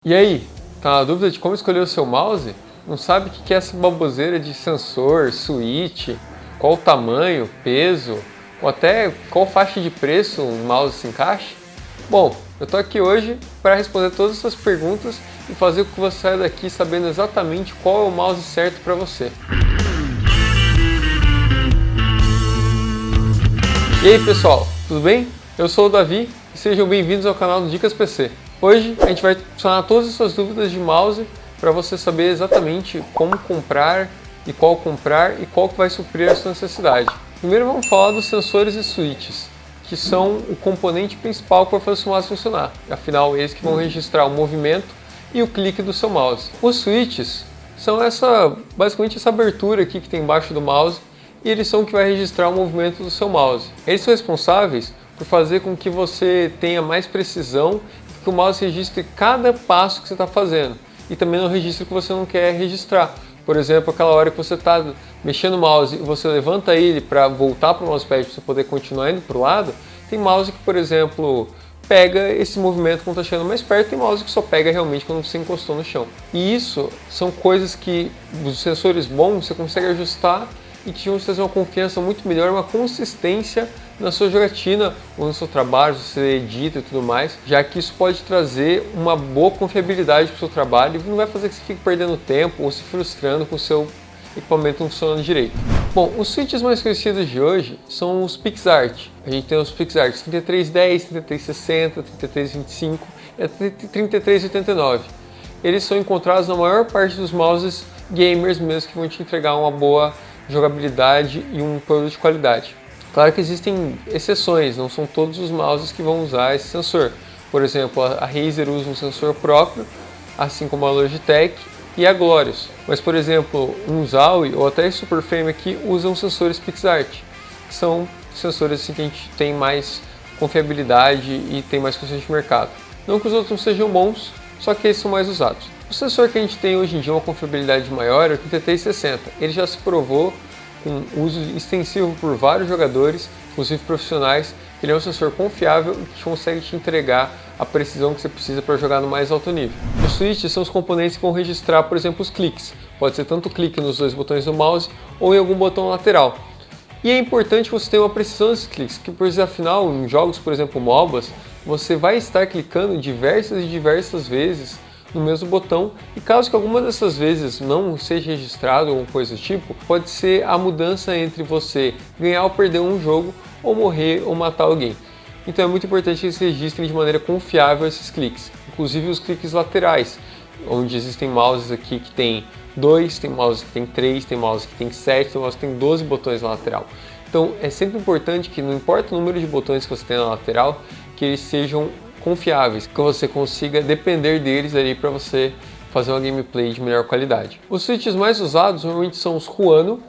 E aí, tá na dúvida de como escolher o seu mouse? Não sabe o que é essa baboseira de sensor, switch, qual o tamanho, peso, ou até qual faixa de preço um mouse se encaixa? Bom, eu tô aqui hoje para responder todas essas perguntas e fazer com que você saia daqui sabendo exatamente qual é o mouse certo para você. E aí pessoal, tudo bem? Eu sou o Davi e sejam bem-vindos ao canal do Dicas PC. Hoje a gente vai sanar todas as suas dúvidas de mouse para você saber exatamente como comprar e qual que vai suprir a sua necessidade. Primeiro vamos falar dos sensores e switches, que são o componente principal para fazer o seu mouse funcionar. Afinal, eles que vão registrar o movimento e o clique do seu mouse. Os switches são basicamente essa abertura aqui que tem embaixo do mouse e eles são o que vai registrar o movimento do seu mouse. Eles são responsáveis por fazer com que você tenha mais precisão, que o mouse registre cada passo que você está fazendo e também não registre o que você não quer registrar. Por exemplo, aquela hora que você está mexendo o mouse e você levanta ele para voltar para o mousepad para você poder continuar indo para o lado, tem mouse que, por exemplo, pega esse movimento quando está chegando mais perto, tem mouse que só pega realmente quando você encostou no chão. E isso são coisas que os sensores bons você consegue ajustar e que vão te trazer uma confiança muito melhor, uma consistência na sua jogatina ou no seu trabalho, se você edita e tudo mais, já que isso pode trazer uma boa confiabilidade para o seu trabalho e não vai fazer que você fique perdendo tempo ou se frustrando com o seu equipamento não funcionando direito. Bom, os switches mais conhecidos de hoje são os PixArt. A gente tem os PixArt 3310, 3360, 3325 e 3389. Eles são encontrados na maior parte dos mouses gamers mesmo, que vão te entregar uma boa jogabilidade e um produto de qualidade. Claro que existem exceções, não são todos os mouses que vão usar esse sensor. Por exemplo, a Razer usa um sensor próprio, assim como a Logitech e a Glorious. Mas, por exemplo, um Zowie ou até esse Superframe aqui usam sensores PixArt, que são sensores assim, que a gente tem mais confiabilidade e tem mais consciência de mercado. Não que os outros não sejam bons, só que esses são mais usados. O sensor que a gente tem hoje em dia uma confiabilidade maior é o 3360. Ele já se provou com uso extensivo por vários jogadores, inclusive profissionais. Ele é um sensor confiável e que consegue te entregar a precisão que você precisa para jogar no mais alto nível. Os switches são os componentes que vão registrar, por exemplo, os cliques. Pode ser tanto clique nos dois botões do mouse ou em algum botão lateral. E é importante que você tenha uma precisão desses cliques, porque afinal, em jogos, por exemplo, MOBAs, você vai estar clicando diversas e diversas vezes no mesmo botão, e caso que alguma dessas vezes não seja registrado ou alguma coisa do tipo, pode ser a mudança entre você ganhar ou perder um jogo, ou morrer ou matar alguém. Então é muito importante que eles registrem de maneira confiável esses cliques, inclusive os cliques laterais, onde existem mouses aqui que tem 2, tem mouse que tem 3, tem mouse que tem 7, tem mouse que tem 12 botões na lateral. Então é sempre importante que, não importa o número de botões que você tem na lateral, que eles sejam confiáveis, que você consiga depender deles ali para você fazer uma gameplay de melhor qualidade. Os switches mais usados normalmente são os Huano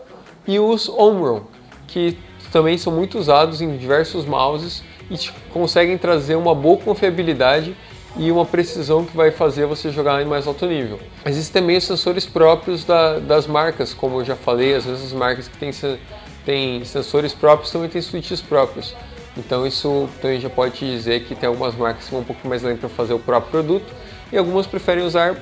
e os Omron, que também são muito usados em diversos mouses e conseguem trazer uma boa confiabilidade e uma precisão que vai fazer você jogar em mais alto nível. Existem também os sensores próprios das marcas, como eu já falei, às vezes as marcas que têm sensores próprios também têm switches próprios. Então isso também já pode te dizer que tem algumas marcas que vão um pouco mais além para fazer o próprio produto e algumas preferem usar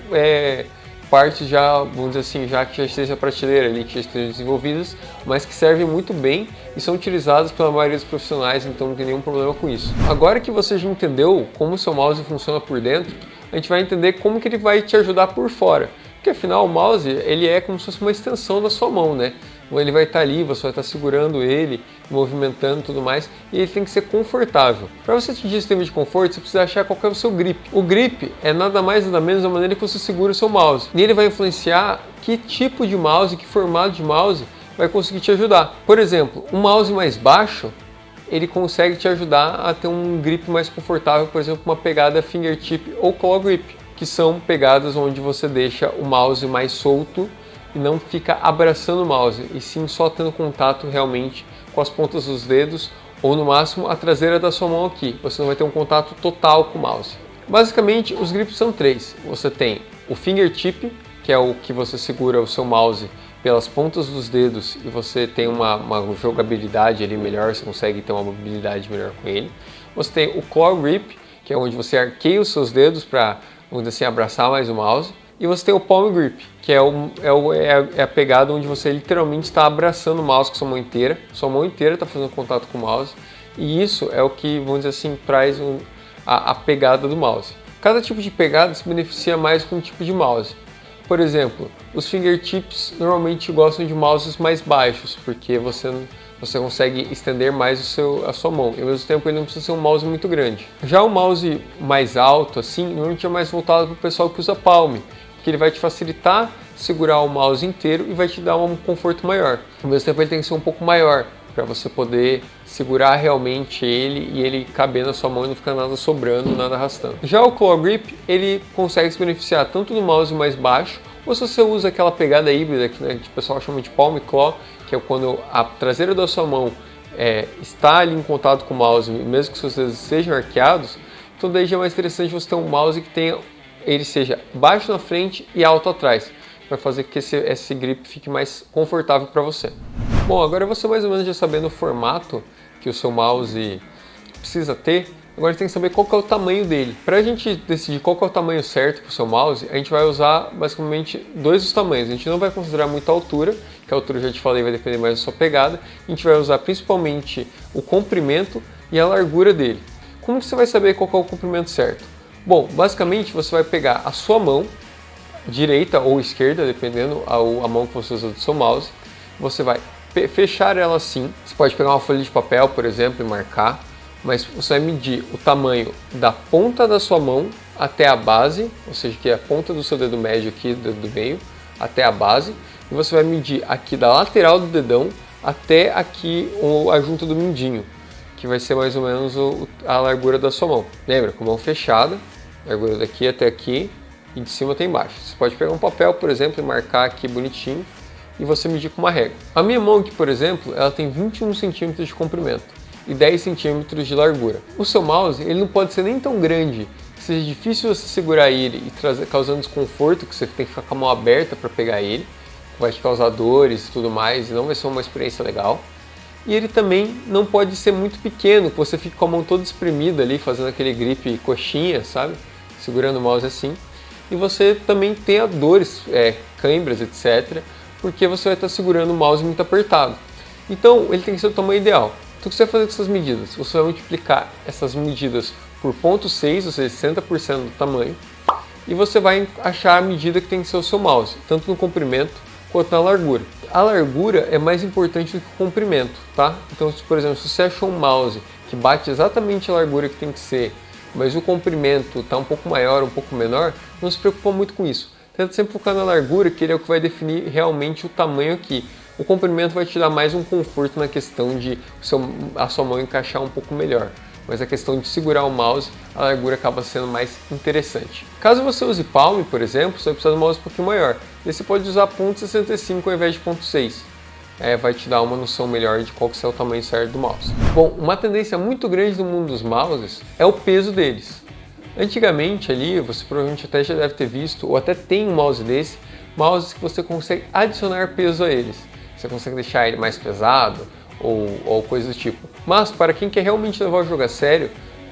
partes já, vamos dizer assim, já que já esteja a prateleira ali, que já estejam desenvolvidas, mas que servem muito bem e são utilizadas pela maioria dos profissionais, então não tem nenhum problema com isso. Agora que você já entendeu como o seu mouse funciona por dentro, a gente vai entender como que ele vai te ajudar por fora. Porque afinal o mouse ele é como se fosse uma extensão da sua mão, né? Ele vai estar ali, você vai estar segurando ele, movimentando e tudo mais, e ele tem que ser confortável. Para você atingir esse nível de conforto, você precisa achar qual é o seu grip. O grip é nada mais nada menos a maneira que você segura o seu mouse. E ele vai influenciar que tipo de mouse, que formato de mouse vai conseguir te ajudar. Por exemplo, um mouse mais baixo, ele consegue te ajudar a ter um grip mais confortável, por exemplo, uma pegada fingertip ou claw grip, que são pegadas onde você deixa o mouse mais solto e não fica abraçando o mouse, e sim só tendo contato realmente com as pontas dos dedos ou no máximo a traseira da sua mão aqui. Você não vai ter um contato total com o mouse. Basicamente os grips são três. Você tem o fingertip, que é o que você segura o seu mouse pelas pontas dos dedos e você tem uma jogabilidade ali melhor, você consegue ter uma mobilidade melhor com ele. Você tem o claw grip, que é onde você arqueia os seus dedos para vamos dizer assim, abraçar mais o mouse. E você tem o Palm Grip, que é a pegada onde você literalmente está abraçando o mouse com sua mão inteira está fazendo contato com o mouse, e isso é o que, vamos dizer assim, traz a pegada do mouse. Cada tipo de pegada se beneficia mais com um tipo de mouse. Por exemplo, os fingertips normalmente gostam de mouses mais baixos, porque você consegue estender mais a sua mão, e ao mesmo tempo ele não precisa ser um mouse muito grande. Já o mouse mais alto, assim, normalmente é mais voltado para o pessoal que usa Palm, porque ele vai te facilitar segurar o mouse inteiro e vai te dar um conforto maior. Ao mesmo tempo ele tem que ser um pouco maior, para você poder segurar realmente ele e ele caber na sua mão e não ficar nada sobrando, nada arrastando. Já o Claw Grip, ele consegue se beneficiar tanto do mouse mais baixo, ou se você usa aquela pegada híbrida que, né, que o pessoal chama de Palm Claw, que é quando a traseira da sua mão está ali em contato com o mouse, mesmo que seus dedos sejam arqueados, então daí já é mais interessante você ter um mouse que ele seja baixo na frente e alto atrás, para fazer com que esse grip fique mais confortável para você. Bom, agora você mais ou menos já sabendo o formato que o seu mouse precisa ter, agora você tem que saber qual que é o tamanho dele. Para a gente decidir qual que é o tamanho certo para o seu mouse, a gente vai usar basicamente dois dos tamanhos. A gente não vai considerar muito a altura, que a altura, já te falei, vai depender mais da sua pegada. A gente vai usar principalmente o comprimento e a largura dele. Como que você vai saber qual que é o comprimento certo? Bom, basicamente você vai pegar a sua mão, direita ou esquerda, dependendo a mão que você usa do seu mouse, você vai fechar ela assim. Você pode pegar uma folha de papel, por exemplo, e marcar, mas você vai medir o tamanho da ponta da sua mão até a base, ou seja, que é a ponta do seu dedo médio aqui, do meio, até a base, e você vai medir aqui da lateral do dedão até aqui a junta do mindinho, que vai ser mais ou menos a largura da sua mão. Lembra, com a mão fechada, largura daqui até aqui, e de cima até embaixo. Você pode pegar um papel, por exemplo, e marcar aqui bonitinho, e você medir com uma régua. A minha mão aqui, por exemplo, ela tem 21 centímetros de comprimento e 10 centímetros de largura. O seu mouse, ele não pode ser nem tão grande que seja difícil você segurar ele e causando desconforto, que você tem que ficar com a mão aberta para pegar ele, vai te causar dores e tudo mais, e não vai ser uma experiência legal. E ele também não pode ser muito pequeno, que você fique com a mão toda espremida ali, fazendo aquele grip coxinha, sabe? Segurando o mouse assim. E você também tenha dores, câimbras, etc., porque você vai estar segurando o mouse muito apertado. Então, ele tem que ser o tamanho ideal. Então, o que você vai fazer com essas medidas? Você vai multiplicar essas medidas por 0,6, ou seja, 60% do tamanho, e você vai achar a medida que tem que ser o seu mouse, tanto no comprimento quanto na largura. A largura é mais importante do que o comprimento, tá? Então, por exemplo, se você achou um mouse que bate exatamente a largura que tem que ser, mas o comprimento está um pouco maior, um pouco menor, não se preocupa muito com isso. Tenta sempre focar na largura, que ele é o que vai definir realmente o tamanho aqui. O comprimento vai te dar mais um conforto na questão de a sua mão encaixar um pouco melhor. Mas a questão de segurar o mouse, a largura acaba sendo mais interessante. Caso você use Palm, por exemplo, você vai precisar de um mouse um pouquinho maior. E você pode usar 0,65 ao invés de 0,6. Vai te dar uma noção melhor de qual que é o tamanho certo do mouse. Bom, uma tendência muito grande no mundo dos mouses é o peso deles. Antigamente ali, você provavelmente até já deve ter visto, ou até tem um mouse desse, mouses que você consegue adicionar peso a eles. Você consegue deixar ele mais pesado, ou coisa do tipo. Mas para quem quer realmente levar o jogo a sério,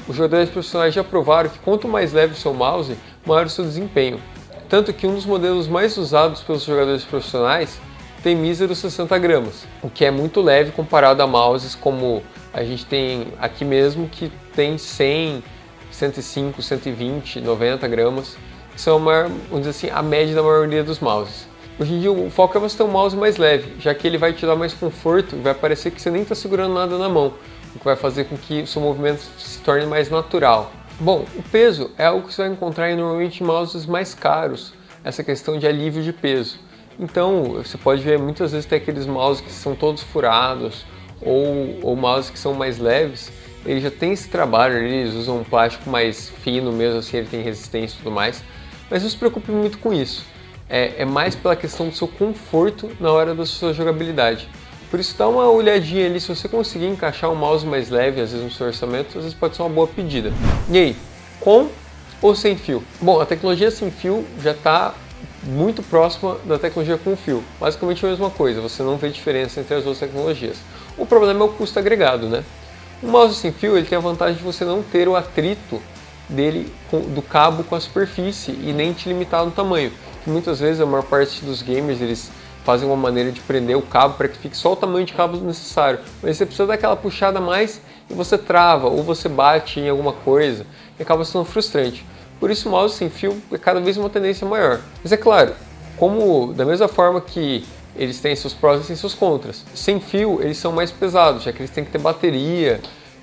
os jogadores profissionais já provaram que quanto mais leve o seu mouse, maior o seu desempenho. Tanto que um dos modelos mais usados pelos jogadores profissionais tem míseros 60 gramas, o que é muito leve comparado a mouses como a gente tem aqui mesmo, que tem 100, 105, 120, 90 gramas, que são vamos dizer assim, a média da maioria dos mouses. Hoje em dia o foco é você ter um mouse mais leve, já que ele vai te dar mais conforto e vai parecer que você nem está segurando nada na mão, o que vai fazer com que o seu movimento se torne mais natural. Bom, o peso é algo que você vai encontrar normalmente em mouses mais caros, essa questão de alívio de peso. Então, você pode ver muitas vezes tem aqueles mouses que são todos furados, ou mouses que são mais leves, eles já tem esse trabalho, eles usam um plástico mais fino mesmo, assim ele tem resistência e tudo mais, mas não se preocupe muito com isso. É mais pela questão do seu conforto na hora da sua jogabilidade. Por isso dá uma olhadinha ali, se você conseguir encaixar um mouse mais leve, às vezes no seu orçamento, às vezes pode ser uma boa pedida. E aí, com ou sem fio? Bom, a tecnologia sem fio já está muito próxima da tecnologia com fio. Basicamente a mesma coisa, você não vê diferença entre as duas tecnologias. O problema é o custo agregado, né? O mouse sem fio ele tem a vantagem de você não ter o atrito dele do cabo com a superfície e nem te limitar no tamanho. Que muitas vezes a maior parte dos gamers eles fazem uma maneira de prender o cabo para que fique só o tamanho de cabo necessário. Mas você precisa dar aquela puxada a mais e você trava ou você bate em alguma coisa e acaba sendo frustrante. Por isso o mouse sem fio é cada vez uma tendência maior. Mas é claro, como da mesma forma que eles têm seus prós e têm seus contras. Sem fio eles são mais pesados, já que eles têm que ter bateria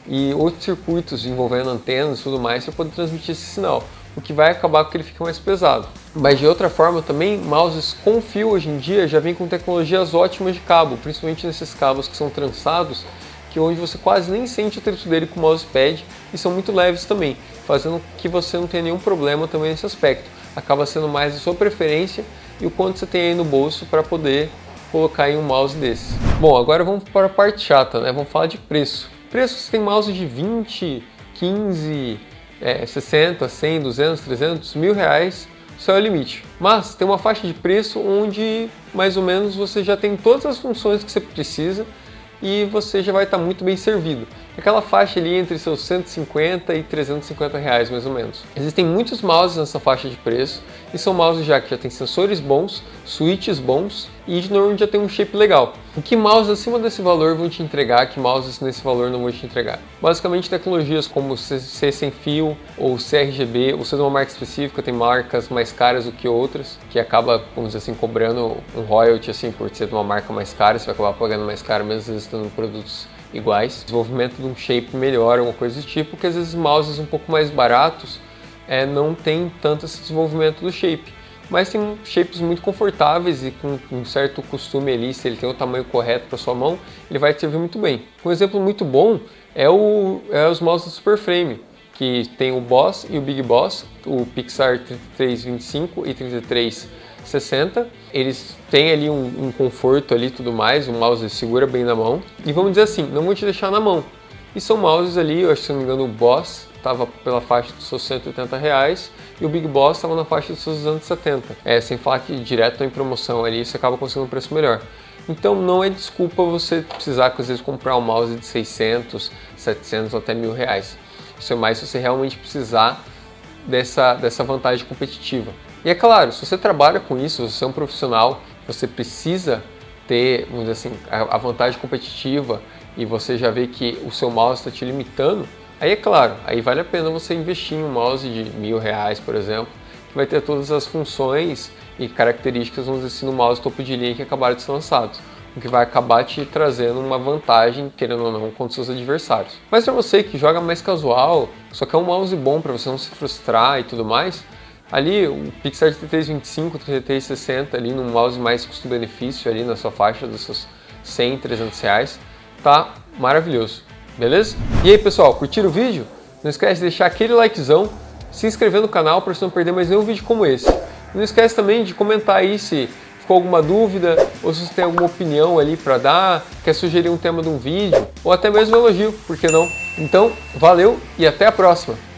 e outros circuitos envolvendo antenas e tudo mais para poder transmitir esse sinal, o que vai acabar com que ele fique mais pesado. Mas de outra forma também, mouses com fio hoje em dia já vêm com tecnologias ótimas de cabo, principalmente nesses cabos que são trançados, que hoje você quase nem sente o atrito dele com o mousepad e são muito leves também, fazendo que você não tenha nenhum problema também nesse aspecto. Acaba sendo mais a sua preferência e o quanto você tem aí no bolso para poder colocar em um mouse desses. Bom, agora vamos para a parte chata, né? Vamos falar de preço. Preços tem mouse de 20, 15, 60, 100, 200, 300, R$1.000, só é o limite. Mas tem uma faixa de preço onde mais ou menos você já tem todas as funções que você precisa e você já vai estar muito bem servido. Aquela faixa ali entre seus 150 e 350 reais mais ou menos. Existem muitos mouses nessa faixa de preço e são mouses que já tem sensores bons, switches bons e normalmente já tem um shape legal. O que mouses acima desse valor vão te entregar, que mouses nesse valor não vão te entregar? Basicamente tecnologias como C sem fio ou CRGB, ou seja, uma marca específica, tem marcas mais caras do que outras, que acaba, vamos dizer assim, cobrando um royalty assim, por ser de uma marca mais cara, você vai acabar pagando mais caro mesmo às vezes tendo produtos iguais. Desenvolvimento de um shape melhor, alguma coisa do tipo, que às vezes mouses um pouco mais baratos não tem tanto esse desenvolvimento do shape. Mas tem shapes muito confortáveis e com um certo costume ali, se ele tem o tamanho correto para sua mão, ele vai te servir muito bem. Um exemplo muito bom é os mouses da Superframe, que tem o Boss e o Big Boss, o Pixar 3325 e 3360. Eles têm ali um conforto ali e tudo mais, o mouse segura bem na mão. E vamos dizer assim, não vão te deixar na mão. E são mouses ali, eu acho que se não me engano o Boss estava pela faixa dos seus R$180 e o Big Boss estava na faixa dos seus 270. Sem falar que direto em promoção ali você acaba conseguindo um preço melhor. Então não é desculpa você precisar às vezes comprar um mouse de 600, 700 ou até R$1.000. Isso é mais se você realmente precisar dessa vantagem competitiva. E é claro, se você trabalha com isso, se você é um profissional, você precisa ter, vamos dizer assim, a vantagem competitiva e você já vê que o seu mouse está te limitando, aí é claro, aí vale a pena você investir em um mouse de R$1.000, por exemplo, que vai ter todas as funções e características, vamos dizer assim, no mouse topo de linha que acabaram de ser lançados, o que vai acabar te trazendo uma vantagem, querendo ou não, contra seus adversários. Mas para você que joga mais casual, só quer um mouse bom para você não se frustrar e tudo mais, ali o Pixar 3325, 3360 ali num mouse mais custo-benefício ali na sua faixa dos seus 100, 300 reais, tá maravilhoso, beleza? E aí pessoal, curtiram o vídeo? Não esquece de deixar aquele likezão, se inscrever no canal para você não perder mais nenhum vídeo como esse. Não esquece também de comentar aí se ficou alguma dúvida, ou se você tem alguma opinião ali para dar, quer sugerir um tema de um vídeo, ou até mesmo um elogio, por que não? Então, valeu e até a próxima!